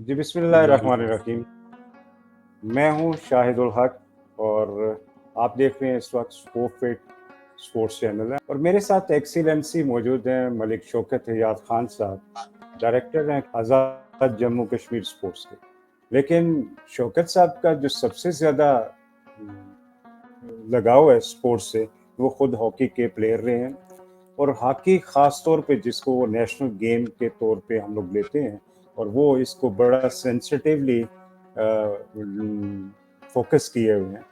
जी बिस्मिल्लाहिर्रहमानिर्रहीम। मैं हूँ शाहिद उल हक और आप देख रहे हैं इस वक्त स्पोर्ट स्पोर्ट्स चैनल है और मेरे साथ एक्सीलेंसी मौजूद हैं मलिक शौकत हयात खान साहब, डायरेक्टर हैं आज़ाद जम्मू कश्मीर स्पोर्ट्स के। लेकिन शौकत साहब का जो सबसे ज़्यादा लगाव है स्पोर्ट्स से, वो खुद हॉकी के प्लेयर रहे हैं और हॉकी ख़ास तौर पे जिसको वो नेशनल गेम के तौर पे हम लोग लेते हैं और वो इसको बड़ा सेंसिटिवली फोकस किए हुए हैं।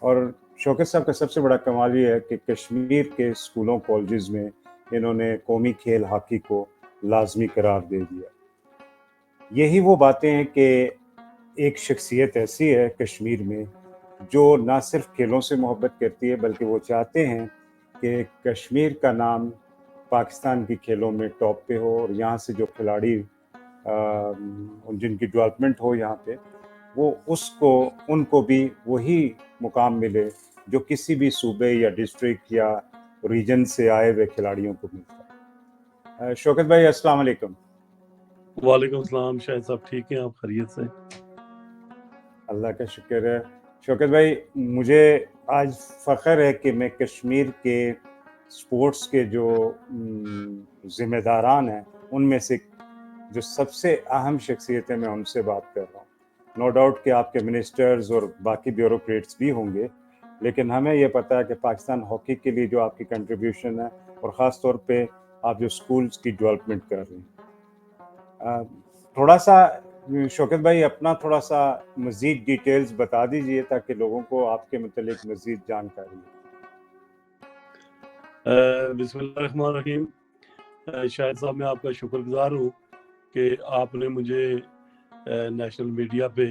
और शौकत साहब का सबसे बड़ा कमाल ये है कि कश्मीर के स्कूलों कॉलेजेस में इन्होंने कौमी खेल हॉकी को लाजमी करार दे दिया। यही वो बातें हैं कि एक शख्सियत ऐसी है कश्मीर में जो ना सिर्फ खेलों से मोहब्बत करती है बल्कि वो चाहते हैं कि कश्मीर का नाम पाकिस्तान की खेलों में टॉप पे हो और यहाँ से जो खिलाड़ी जिनकी डेवलपमेंट हो यहाँ पे वो उनको भी वही मुकाम मिले जो किसी भी सूबे या डिस्ट्रिक्ट या रीजन से आए हुए खिलाड़ियों को मिलता है। शौकत भाई अस्सलाम वालेकुम। वालेकुम सलाम। शायद साहब ठीक हैं, आप खैरियत से? अल्लाह का शुक्र है। शौकत भाई, मुझे आज फ़ख्र है कि मैं कश्मीर के स्पोर्ट्स के जो ज़िम्मेदारान हैं उनमें से जो सबसे अहम शख्सियत है मैं उनसे बात कर रहा हूँ। नो डाउट कि आपके मिनिस्टर्स और बाकी ब्यूरोक्रेट्स भी होंगे, लेकिन हमें ये पता है कि पाकिस्तान हॉकी के लिए जो आपकी कंट्रीब्यूशन है और ख़ास तौर पे आप जो स्कूल्स की डेवलपमेंट कर रहे हैं, थोड़ा सा शौकत भाई अपना थोड़ा सा मज़ीद डिटेल्स बता दीजिए ताकि लोगों को आपके मुतालिक मज़ीद जानकारी हो। बिस्मिल्लाहिर्रहमानिर्रहीम। शायद साहब मैं आपका शुक्रगुजार हूँ कि आपने मुझे नेशनल मीडिया पे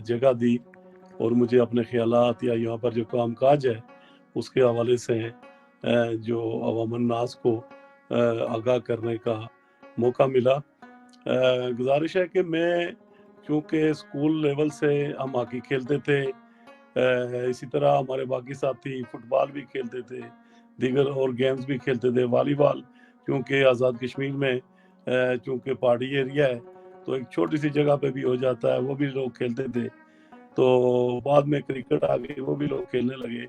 जगह दी और मुझे अपने ख्यालात या यहाँ पर जो काम काज है उसके हवाले से जो अवामन नास को आगाह करने का मौका मिला। गुजारिश है कि मैं चूँकि स्कूल लेवल से हम हॉकी खेलते थे, इसी तरह हमारे बाकी साथी फुटबॉल भी खेलते थे, दीगर और गेम्स भी खेलते थे। वॉलीबॉल क्योंकि आज़ाद कश्मीर में चूँकि पहाड़ी एरिया है तो एक छोटी सी जगह पे भी हो जाता है, वो भी लोग खेलते थे। तो बाद में क्रिकेट आ गई, वो भी लोग खेलने लगे,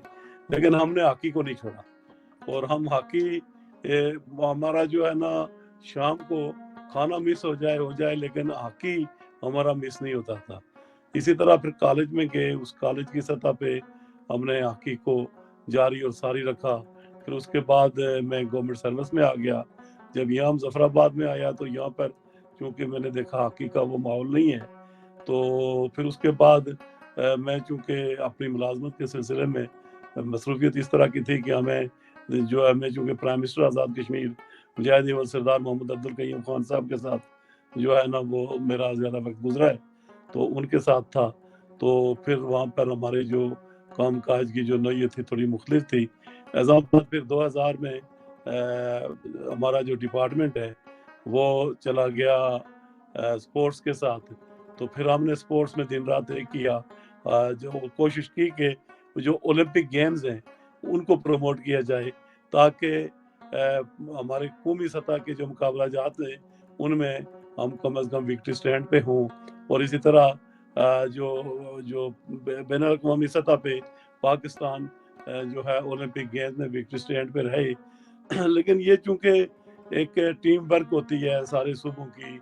लेकिन हमने हॉकी को नहीं छोड़ा। और हम हॉकी हमारा जो है ना, शाम को खाना मिस हो जाए लेकिन हॉकी हमारा मिस नहीं होता था। इसी तरह फिर कॉलेज में गए, उस कॉलेज की सतह पे हमने हॉकी को जारी और सारी रखा। फिर उसके बाद मैं गवर्नमेंट सर्विस में आ गया। जब यहाँ मुजफ्फराबाद में आया तो यहाँ पर चूँकि मैंने देखा हॉकी का वो माहौल नहीं है, तो फिर उसके बाद मैं चूँकि अपनी मुलाजमत के सिलसिले में मसरूफियत इस तरह की थी कि हमें जो है, मैं चूँकि प्राइम मिनिस्टर आज़ाद कश्मीर मुजाहिद अव्वल सरदार मोहम्मद अब्दुल कयूम खान साहब के साथ जो है ना वो मेरा ज़्यादा वक्त गुजरा है, तो उनके साथ था। तो फिर वहाँ पर हमारे जो काम काज की जो नौयत थी थोड़ी मुख्तलिफ थी। एग्जाम्पल फिर 2000 में हमारा जो डिपार्टमेंट है वो चला गया स्पोर्ट्स के साथ। तो फिर हमने स्पोर्ट्स में दिन रात एक किया, जो कोशिश की कि जो ओलंपिक गेम्स हैं उनको प्रमोट किया जाए ताकि हमारे कौमी सतह के जो मुकाबला जात हैं उनमें हम कम अज़ कम विक्ट्री स्टैंड पे हों। और इसी तरह जो बैन अवी सतह पे पाकिस्तान जो है ओलंपिक गेम्स में विक्ट्री स्टैंड पे रहे। लेकिन ये चूँकि एक टीम वर्क होती है सारे सूबों की,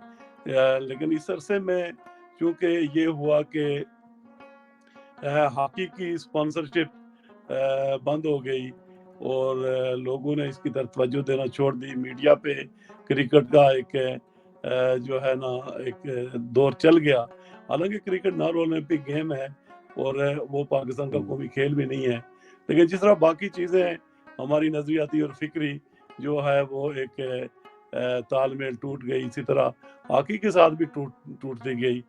लेकिन इस अरसे में चूँकि ये हुआ कि हॉकी की स्पॉन्सरशिप बंद हो गई और लोगों ने इसकी तरफ तवज्जो देना छोड़ दी। मीडिया पे क्रिकेट का एक जो है ना एक दौर चल गया। हालांकि क्रिकेट नॉन ओलंपिक गेम है और वो पाकिस्तान का कौमी खेल भी नहीं है, लेकिन जिस तरह बाकी चीज़ें हमारी नजरियाती और फिक्री जो है वो एक तालमेल टूट गई, इसी तरह हॉकी के साथ भी टूटती गई।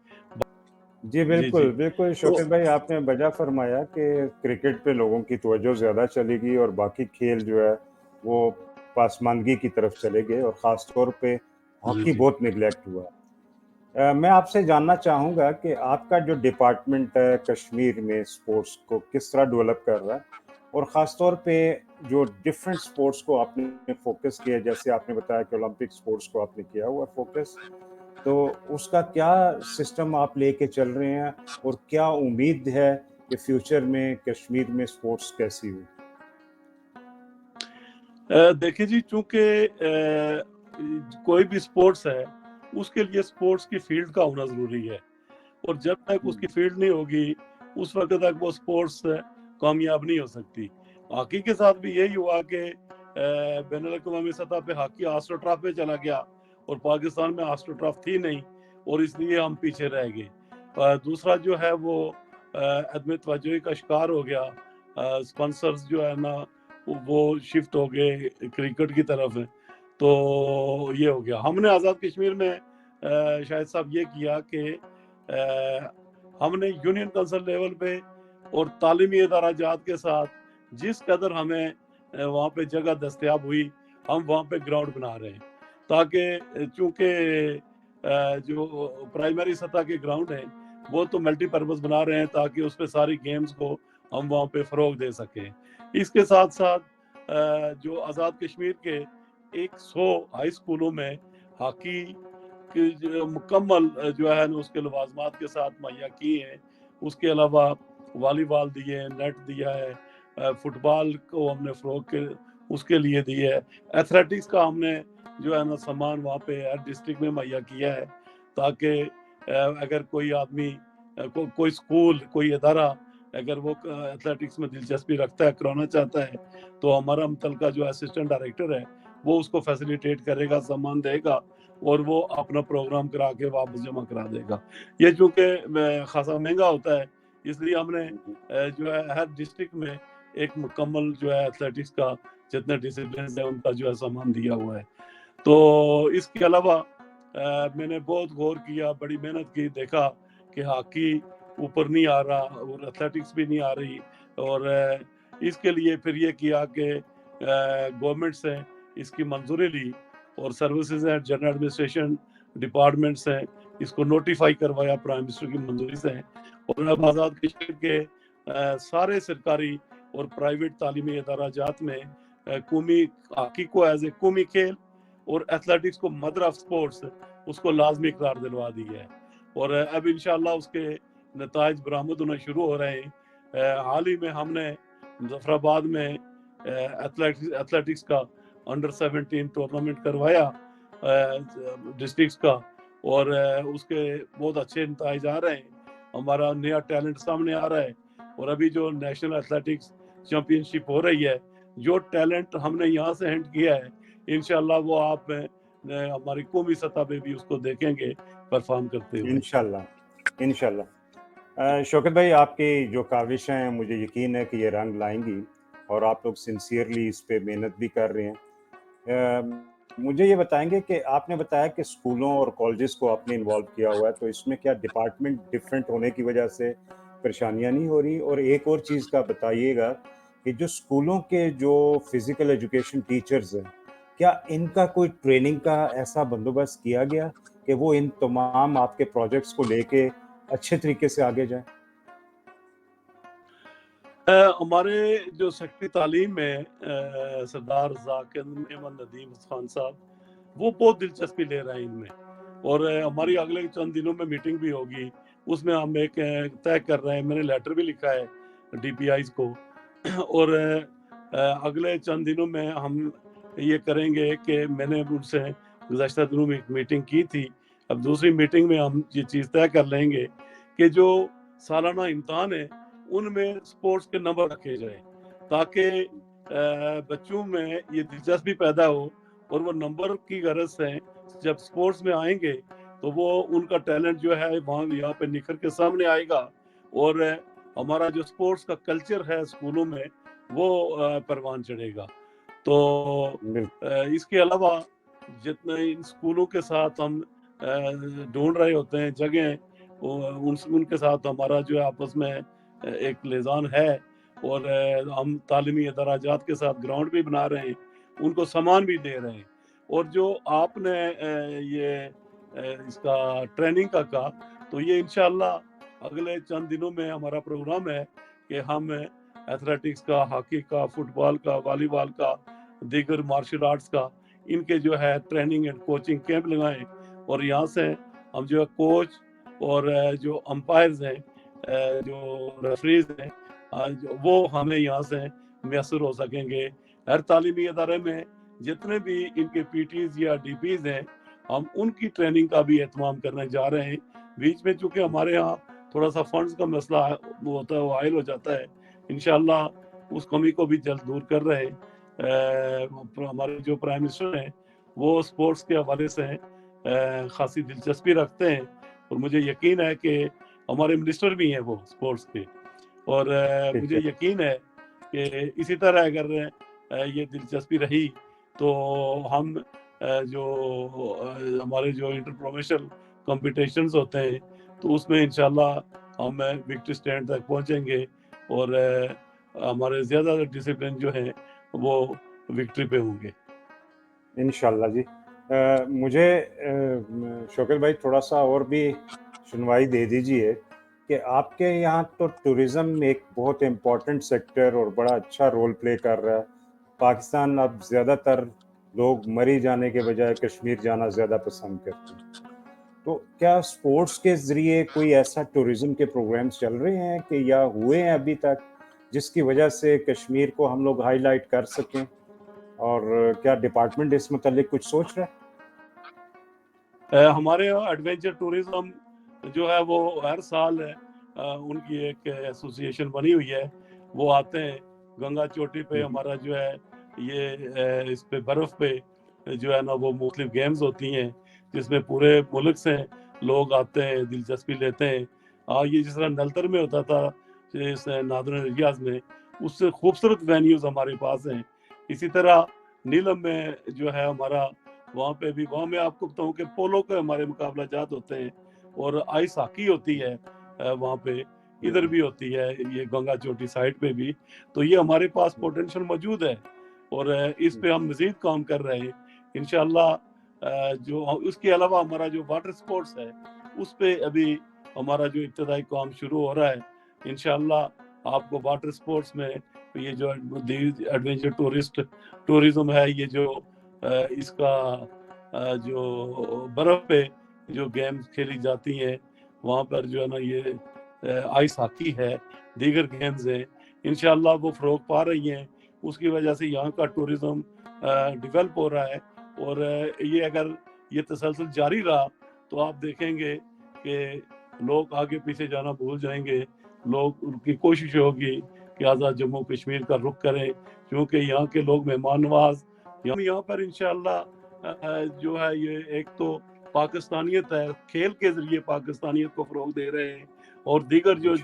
जी जी जी। बिल्कुल तो शौकत भाई, आपने वजह फरमाया कि क्रिकेट पे लोगों की तवज्जो ज़्यादा चलेगी और बाकी खेल जो है वो पासमानगी की तरफ चले गए और ख़ास तौर पे जी हॉकी जी। बहुत निगलेक्ट हुआ। मैं आपसे जानना चाहूँगा कि आपका जो डिपार्टमेंट है कश्मीर में स्पोर्ट्स को किस तरह डेवलप कर रहा है और ख़ास तौर पे जो डिफरेंट स्पोर्ट्स को आपने फोकस किया, जैसे आपने बताया कि ओलंपिक स्पोर्ट्स को आपने किया हुआ फोकस, تو اس کا کیا سسٹم آپ لے کے چل رہے ہیں اور کیا امید ہے کہ فیوچر میں کشمیر میں سپورٹس کیسی ہو؟ دیکھیں جی، چونکہ کوئی بھی سپورٹس ہے اس کے لیے سپورٹس کی فیلڈ کا ہونا ضروری ہے، اور جب تک اس کی فیلڈ نہیں ہوگی اس وقت تک وہ سپورٹس کامیاب نہیں ہو سکتی۔ ہاکی کے ساتھ بھی یہی ہوا کہ بین الاقوامی سطح پہ ہاکی آسٹرو ٹرف پہ چلا گیا اور پاکستان میں آسٹرو ٹرف تھی نہیں، اور اس لیے ہم پیچھے رہ گئے۔ دوسرا جو ہے وہ عدم توجہی کا شکار ہو گیا، اسپانسرز جو ہے نا وہ شفٹ ہو گئے کرکٹ کی طرف، تو یہ ہو گیا۔ ہم نے آزاد کشمیر میں شاہد صاحب یہ کیا کہ ہم نے یونین کونسل لیول پہ اور تعلیمی ادارہ جات کے ساتھ جس قدر ہمیں وہاں پہ جگہ دستیاب ہوئی ہم وہاں پہ گراؤنڈ بنا رہے ہیں، تاکہ چونکہ جو پرائمری سطح کے گراؤنڈ ہیں وہ تو ملٹی پرپز بنا رہے ہیں تاکہ اس پہ ساری گیمز کو ہم وہاں پہ فروغ دے سکیں۔ اس کے ساتھ ساتھ جو آزاد کشمیر کے 100 ہائی سکولوں میں ہاکی کی مکمل جو ہے اس کے لوازمات کے ساتھ مہیا کی ہیں۔ اس کے علاوہ والی بال دیے ہیں، نیٹ دیا ہے، فٹ بال کو ہم نے فروغ کے اس کے لیے دی ہے، ایتھلیٹکس کا ہم نے جو ہے نا سامان وہاں پہ ہر ڈسٹرکٹ میں مہیا کیا ہے، تاکہ اگر کوئی آدمی کوئی سکول کوئی ادارہ اگر وہ ایتھلیٹکس میں دلچسپی رکھتا ہے کرانا چاہتا ہے تو ہمارا متعلقہ جو اسسٹنٹ ڈائریکٹر ہے وہ اس کو فیسیلیٹیٹ کرے گا، سامان دے گا اور وہ اپنا پروگرام کرا کے واپس جمع کرا دے گا۔ یہ چونکہ خاصا مہنگا ہوتا ہے اس لیے ہم نے جو ہے ہر ڈسٹرکٹ میں ایک مکمل جو ہے ایتھلیٹکس کا جتنے ڈسپلنز ہیں ان کا جو ہے سامان دیا ہوا ہے۔ تو اس کے علاوہ میں نے بہت غور کیا، بڑی محنت کی، دیکھا کہ ہاکی اوپر نہیں آ رہا اور ایتھلیٹکس بھی نہیں آ رہی، اور اس کے لیے پھر یہ کیا کہ گورنمنٹ سے اس کی منظوری لی اور services and general administration departments ہیں اس کو نوٹیفائی کروایا پرائم منسٹر کی منظوری سے، اور اب آزاد کشمیر کے سارے سرکاری اور پرائیویٹ تعلیمی ادارہ جات میں قومی ہاکی کو ایز اے قومی کھیل اور ایتھلیٹکس کو مدر آف سپورٹس اس کو لازمی قرار دلوا دی ہے، اور اب انشاءاللہ اس کے نتائج برآمد ہونا شروع ہو رہے ہیں۔ حال ہی میں ہم نے مظفر آباد میں ایتھلیٹکس کا انڈر 17 ٹورنامنٹ کروایا ڈسٹرکٹس کا، اور اس کے بہت اچھے نتائج آ رہے ہیں، ہمارا نیا ٹیلنٹ سامنے آ رہا ہے، اور ابھی جو نیشنل ایتھلیٹکس چیمپئن شپ ہو رہی ہے جو ٹیلنٹ ہم نے یہاں سے ہینڈ کیا ہے انشاءاللہ وہ آپ ہماری قومی سطح پہ بھی اس کو دیکھیں گے پرفارم کرتے ہوئے انشاءاللہ۔ شوکت بھائی، آپ کی جو کاوشیں ہیں مجھے یقین ہے کہ یہ رنگ لائیں گی اور آپ لوگ سنسیئرلی اس پہ محنت بھی کر رہے ہیں۔ مجھے یہ بتائیں گے کہ آپ نے بتایا کہ اسکولوں اور کالجز کو آپ نے انوالو کیا ہوا ہے، تو اس میں کیا ڈپارٹمنٹ ڈفرینٹ ہونے کی وجہ سے پریشانیاں نہیں ہو رہی؟ اور ایک اور چیز کا بتائیے گا کہ جو اسکولوں کے جو فزیکل ایجوکیشن ٹیچرز ہیں کیا ان کا کوئی ٹریننگ کا ایسا بندوبست کیا گیا کہ وہ ان تمام آپ کے پروجیکٹس کو لے کے اچھے طریقے سے آگے جائیں؟ ہمارے جو سیکرٹری تعلیم میں سردار ذاکر احمد ندیم خان صاحب وہ بہت دلچسپی لے رہے ہیں ان میں، اور ہماری اگلے چند دنوں میں میٹنگ بھی ہوگی، اس میں ہم ایک طے کر رہے ہیں، میں نے لیٹر بھی لکھا ہے ڈی پی آئیز کو، اور اگلے چند دنوں میں ہم یہ کریں گے کہ میں نے ان سے گزشتہ دنوں میں ایک میٹنگ کی تھی، اب دوسری میٹنگ میں ہم یہ چیز طے کر لیں گے کہ جو سالانہ امتحان ہے ان میں سپورٹس کے نمبر رکھے جائیں تاکہ بچوں میں یہ دلچسپی پیدا ہو، اور وہ نمبر کی غرض سے جب سپورٹس میں آئیں گے تو وہ ان کا ٹیلنٹ جو ہے وہاں یہاں پہ نکھر کے سامنے آئے گا، اور ہمارا جو سپورٹس کا کلچر ہے اسکولوں میں وہ پروان چڑھے گا۔ تو اس کے علاوہ جتنے ان اسکولوں کے ساتھ ہم ڈھونڈ رہے ہوتے ہیں جگہ ان کے ساتھ ہمارا جو ہے آپس میں ایک لیزان ہے، اور ہم تعلیمی ادارہ جات کے ساتھ گراؤنڈ بھی بنا رہے ہیں، ان کو سامان بھی دے رہے ہیں، اور جو آپ نے یہ اس کا ٹریننگ کا کہا تو یہ انشاءاللہ اگلے چند دنوں میں ہمارا پروگرام ہے کہ ہم ایتھلیٹکس کا، ہاکی کا، فٹ بال کا، والی بال کا، دیگر مارشل آرٹس کا ان کے جو ہے ٹریننگ اینڈ کوچنگ کیمپ لگائیں، اور یہاں سے ہم جو ہے کوچ اور جو امپائرز ہیں جو ریفریز ہیں وہ ہمیں یہاں سے میسر ہو سکیں گے. ہر تعلیمی ادارے میں جتنے بھی ان کے پی ٹیز یا ڈی پیز ہیں ہم ان کی ٹریننگ کا بھی اہتمام کرنے جا رہے ہیں. بیچ میں چونکہ ہمارے ہاں تھوڑا سا فنڈز کا مسئلہ وہ ہوتا ہے, وہ حائل ہو جاتا ہے, انشاءاللہ اس کمی کو بھی جلد دور کر رہے ہیں. ہمارے جو پرائم منسٹر ہیں وہ سپورٹس کے حوالے سے خاصی دلچسپی رکھتے ہیں, اور مجھے یقین ہے کہ ہمارے منسٹر بھی ہیں وہ سپورٹس کے, اور ٹھیک مجھے ہے. یقین ہے کہ اسی طرح اگر یہ دلچسپی رہی تو ہم جو ہمارے جو انٹر پروفیشنل کمپٹیشنز ہوتے ہیں تو اس میں انشاءاللہ ہم وکٹری سٹینڈ تک پہنچیں گے, اور ہمارے زیادہ ڈسپلن جو ہیں وہ وکٹری پہ ہوں گے انشاءاللہ جی. مجھے شوکت بھائی تھوڑا سا اور بھی سنوائی دے دیجئے کہ آپ کے یہاں تو ٹورزم ایک بہت امپورٹنٹ سیکٹر اور بڑا اچھا رول پلے کر رہا ہے. پاکستان اب زیادہ تر لوگ مری جانے کے بجائے کشمیر جانا زیادہ پسند کرتے ہیں, تو کیا سپورٹس کے ذریعے کوئی ایسا ٹورزم کے پروگرامز چل رہے ہیں کہ یا ہوئے ہیں ابھی تک جس کی وجہ سے کشمیر کو ہم لوگ ہائی لائٹ کر سکیں, اور کیا ڈپارٹمنٹ اس متعلق کچھ سوچ رہا ہے؟ ہمارے یہاں ایڈونچر ٹورزم جو ہے وہ ہر سال ان کی ایک ایسوسیشن بنی ہوئی ہے, وہ آتے ہیں گنگا چوٹی پہ. ہمارا جو ہے یہ اس پہ برف پہ جو ہے نا وہ مختلف گیمز ہوتی ہیں جس میں پورے ملک سے لوگ آتے ہیں, دلچسپی لیتے ہیں. یہ جس طرح نلتر میں ہوتا تھا اس نادرن ایریاز میں, اس سے خوبصورت وینیوز ہمارے پاس ہیں. اسی طرح نیلم میں جو ہے ہمارا وہاں پہ بھی, وہاں میں آپ کو بتاؤں کہ پولو کے ہمارے مقابلہ جات ہوتے ہیں اور آئس ہاکی ہوتی ہے وہاں پہ, ادھر بھی ہوتی ہے یہ گنگا چوٹی سائڈ پہ بھی. تو یہ ہمارے پاس پوٹینشل موجود ہے اور اس پہ ہم مزید کام کر رہے ہیں انشاءاللہ. جو اس کے علاوہ ہمارا جو واٹر سپورٹس ہے اس پہ ابھی ہمارا جو ابتدائی کام شروع ہو رہا ہے. انشاءاللہ آپ کو واٹر سپورٹس میں یہ جو ایڈونچر ٹورزم ہے, یہ جو اس کا جو برف پہ جو گیمز کھیلی جاتی ہیں وہاں پر جو ہے نا یہ آئس ہاکی ہے, دیگر گیمز ہیں, انشاءاللہ وہ فروغ پا رہی ہیں. اس کی وجہ سے یہاں کا ٹورزم ڈیولپ ہو رہا ہے, اور یہ اگر یہ تسلسل جاری رہا تو آپ دیکھیں گے کہ لوگ آگے پیچھے جانا بھول جائیں گے. لوگ ان کی کوشش ہوگی کہ آزاد جموں کشمیر کا رخ کریں, کیونکہ یہاں کے لوگ مہمان نواز. یہاں پر انشاءاللہ جو ہے یہ ایک تو پاکستانیت ہے, کھیل کے ذریعے پاکستانیت کو فروغ دے رہے ہیں, اور دیگر جو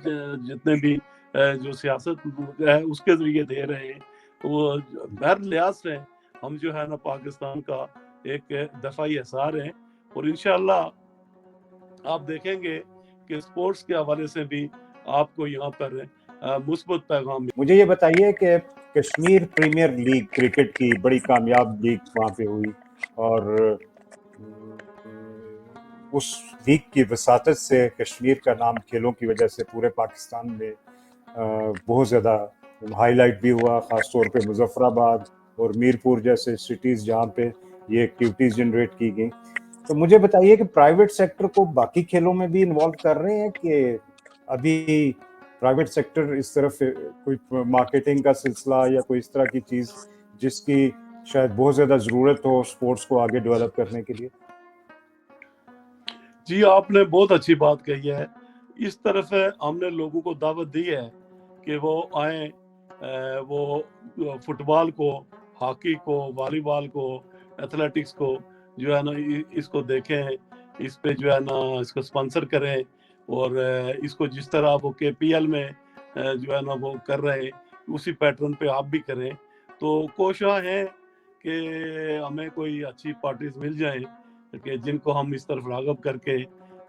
جتنے بھی جو سیاست ہے اس کے ذریعے دے رہے ہیں. وہ بہر لحاظ سے ہم جو ہے نا پاکستان کا ایک دفاعی اثار ہیں, اور انشاءاللہ آپ دیکھیں گے کہ سپورٹس کے حوالے سے بھی آپ کو یہاں پر مثبت پیغام. مجھے یہ بتائیے کہ کشمیر پریمیئر لیگ کرکٹ کی بڑی کامیاب لیگ وہاں پہ ہوئی, اور اس لیگ کی وساطت سے کشمیر کا نام کھیلوں کی وجہ سے پورے پاکستان میں بہت زیادہ ہائی لائٹ بھی ہوا, خاص طور پہ مظفر آباد اور میرپور جیسے سٹیز جہاں پہ یہ ایکٹیویٹیز جنریٹ کی گئیں. تو مجھے بتائیے کہ پرائیویٹ سیکٹر کو باقی کھیلوں میں بھی انوالو کر رہے ہیں کہ ابھی پرائیویٹ سیکٹر اس طرف کوئی مارکیٹنگ کا سلسلہ یا کوئی اس طرح کی چیز جس کی شاید بہت زیادہ ضرورت ہو سپورٹس کو آگے ڈیولپ کرنے کے لیے؟ جی آپ نے بہت اچھی بات کہی ہے. اس طرف ہم نے لوگوں کو دعوت دی ہے کہ وہ آئیں, وہ فٹ بال کو, ہاکی کو, والی بال کو, ایتھلیٹکس کو جو ہے نا اس کو دیکھیں, اس پہ جو ہے نا اس کو سپانسر کریں, اور اس کو جس طرح وہ کے پی ایل میں جو ہے نا وہ کر رہے ہیں اسی پیٹرن پہ آپ بھی کریں. تو کوشاں ہیں کہ ہمیں کوئی اچھی پارٹیز مل جائیں کہ جن کو ہم اس طرف راغب کر کے,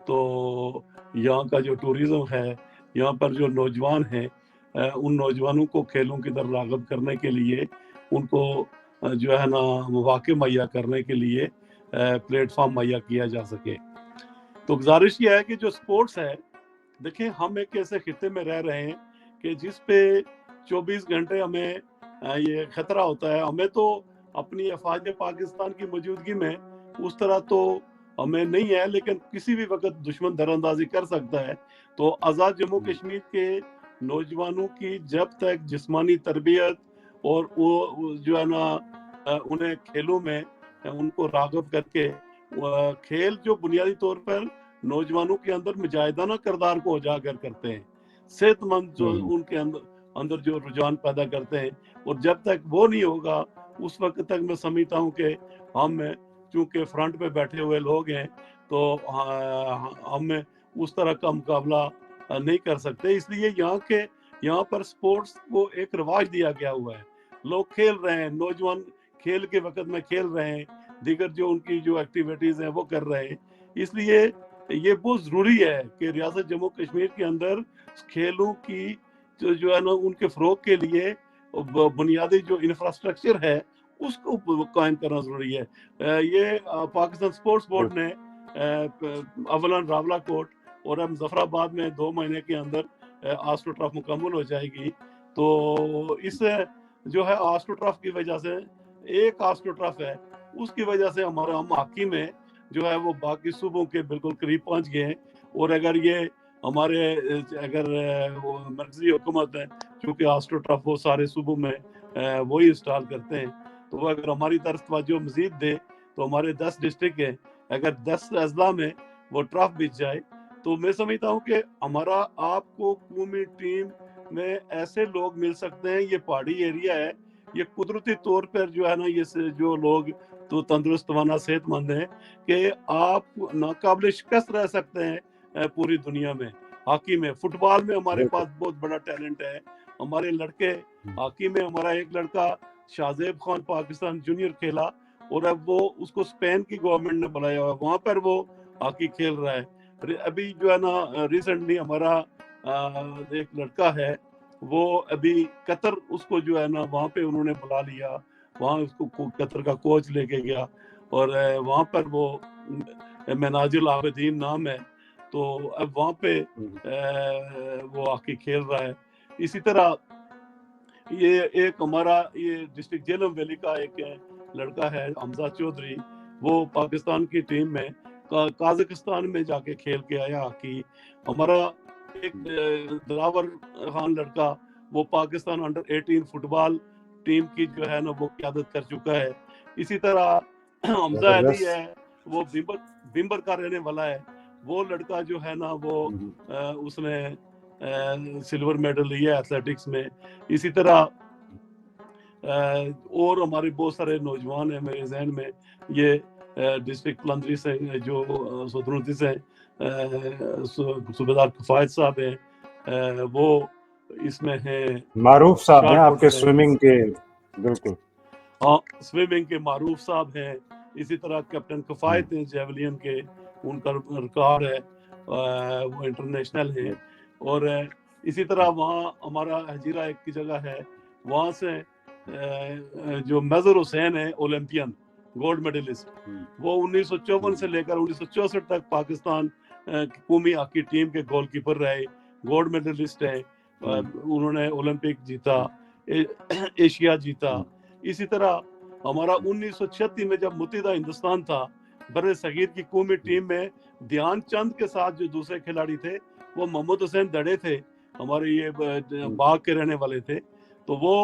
تو یہاں کا جو ٹورزم ہے, یہاں پر جو نوجوان ہیں, ان نوجوانوں کو کھیلوں کی طرف راغب کرنے کے لیے, ان کو جو ہے نا مواقع مہیا کرنے کے لیے پلیٹ فارم مہیا کیا جا سکے. تو گزارش یہ ہے کہ جو سپورٹس ہے, دیکھیں ہم ایک ایسے خطے میں رہ رہے ہیں کہ جس پہ 24 گھنٹے ہمیں یہ خطرہ ہوتا ہے. ہمیں تو اپنی افواج پاکستان کی موجودگی میں اس طرح تو हमें नहीं है, लेकिन किसी भी वक्त दुश्मन दरअंदाजी कर सकता है। तो आज़ाद जम्मू कश्मीर के नौजवानों की जब तक जिस्मानी तरबियत और वो जो है ना उन्हें खेलों में उनको राग़िब करके खेल जो बुनियादी तौर पर नौजवानों के अंदर मुजाहिदाना किरदार को उजागर करते हैं, सेहतमंद जो उनके अंदर जो रुझान पैदा करते हैं, और जब तक वो नहीं होगा उस वक्त तक मैं समझता हूँ कि हम चूंकि फ्रंट पे बैठे हुए लोग हैं तो हम उस तरह का मुकाबला नहीं कर सकते। इसलिए यहाँ पर स्पोर्ट्स को एक रिवाज दिया गया हुआ है, लोग खेल रहे हैं, नौजवान खेल के वक्त में खेल रहे हैं, दीगर जो उनकी जो एक्टिविटीज हैं वो कर रहे हैं। इसलिए ये बहुत ज़रूरी है कि रियासत जम्मू कश्मीर के अंदर खेलों की जो है ना उनके फ़रोग के लिए बुनियादी जो इंफ्रास्ट्रक्चर है उसको कायम करना ज़रूरी है। ये पाकिस्तान स्पोर्ट्स बोर्ड ने अवलन रावलाकोट और अब मुजफ्फराबाद में 2 महीने के अंदर आस्ट्रो ट्रॉफ मुकम्मल हो जाएगी। तो इस जो है आस्ट्रो ट्रॉफ की वजह से, एक आस्ट्रो ट्रॉफ है, उसकी वजह से हम हॉकी में जो है वो बाकी सूबों के बिल्कुल करीब पहुंच गए हैं। और अगर ये हमारे वो मर्कजी हुकूमत है, चूँकि आस्ट्रो ट्रॉफ वो सारे सूबों में वही इंस्टॉल करते हैं, तो वो अगर हमारी तरफ तवज्जो मज़ीद दे तो हमारे 10 डिस्ट्रिक्ट हैं, अगर 10 अजला में वो ट्रॉफ बिछ जाए तो मैं समझता हूँ कि हमारा आपको कौमी टीम में ऐसे लोग मिल सकते हैं। ये पहाड़ी एरिया है, ये कुदरती तौर पर जो है ना ये जो लोग तो तंदुरुस्त वाना सेहतमंद हैं कि आप नाकाबिल शिकस्त रह सकते हैं पूरी दुनिया में। हॉकी में, फुटबॉल में हमारे पास बहुत बड़ा टैलेंट है, हमारे लड़के हॉकी में, हमारा एक लड़का शाहजेब खान पाकिस्तान जूनियर खेला और अब वो उसको स्पेन की गवर्नमेंट ने बुलाया हुआ, वहाँ पर वो हॉकी खेल रहा है। अभी जो है ना रिसेंटली हमारा एक लड़का है, वो अभी कतर उसको जो है ना वहाँ पे उन्होंने बुला लिया, वहाँ उसको कतर का कोच लेके गया और वहाँ पर वो मनाजिल आबदीन नाम है, तो अब वहाँ पे वो हॉकी खेल रहा है। इसी तरह ये एक हमारा ये डिस्ट्रिक्ट झेलम वैली का एक लड़का है हमजा चौधरी, वो पाकिस्तान की टीम में काज़ाकिस्तान में जाके खेल के आया हॉकी। हमारा एक दिलावर खान लड़का, वो पाकिस्तान अंडर 18 फुटबॉल टीम की जो है ना वो क़यादत कर चुका है। इसी तरह हमजा अली है, वो बिम्बर का रहने वाला है, वो लड़का जो है ना वो उसने सिल्वर मेडल लिया एथलेटिक्स में। इसी तरह और हमारे बहुत सारे नौजवान हैं मेरे जहन में, ये डिस्ट्रिक्ट कलंदरी से जो सदरुद्दी से सूबेदार किफायत साहब हैं, वो इसमें हैं, मारूफ साहब हैं आपके स्विमिंग के, बिल्कुल हाँ स्विमिंग के मारूफ साहब हैं। इसी तरह कैप्टन किफायत हैं जेवलियन के, उनका रिकॉर्ड है वो इंटरनेशनल है। और इसी तरह वहाँ हमारा हजीरा एक की जगह है, वहाँ से जो मजहर हुसैन है ओलंपियन गोल्ड मेडलिस्ट, वो 1954 से लेकर 1964 तक पाकिस्तान की कौमी हॉकी टीम के गोलकीपर रहे, गोल्ड मेडलिस्ट है, उन्होंने ओलंपिक जीता, एशिया जीता। इसी तरह हमारा 1936 में जब मुत्तहिदा हिंदुस्तान था, बर्रे सगीर की कौमी टीम में ध्यानचंद के साथ जो दूसरे खिलाड़ी थे वो मोहम्मद हुसैन दड़े थे, हमारे ये बाग के रहने वाले थे। तो वो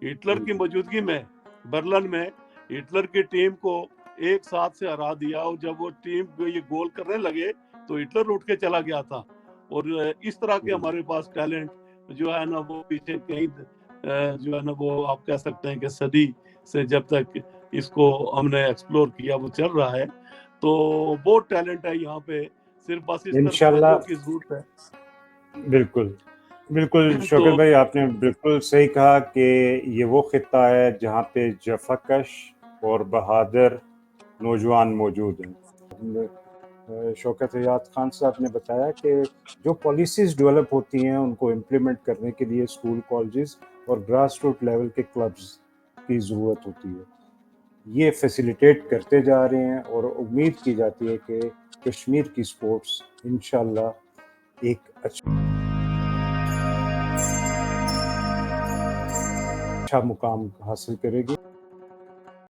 हिटलर की मौजूदगी में बर्लिन में हिटलर की टीम को एक साथ से हरा दिया, और जब वो टीम ये गोल करने लगे तो हिटलर उठ के चला गया था। और इस तरह के हमारे पास टैलेंट जो है ना वो पीछे कहीं जो है ना वो आप कह सकते हैं कि सदी से जब तक इसको हमने एक्सप्लोर किया वो चल रहा है। तो वो टैलेंट है यहाँ पे, सिर्फ बस इस तरह की जरूरत है। बिल्कुल बिल्कुल शौकत भाई, आपने बिल्कुल सही कहा कि ये वो खित्ता है जहाँ पे जफाकश और बहादुर नौजवान मौजूद हैं। शौकत रियाद खान साहब ने बताया कि जो पॉलिसीज़ डेवलप होती हैं उनको इम्प्लीमेंट करने के लिए स्कूल, कॉलेजेस और ग्रास रूट लेवल के क्लब्स की ज़रूरत होती है। ये फैसिलिटेट करते जा रहे हैं और उम्मीद की जाती है कि कश्मीर की स्पोर्ट्स इंशाल्लाह एक अच्छा मुकाम हासिल करेगी।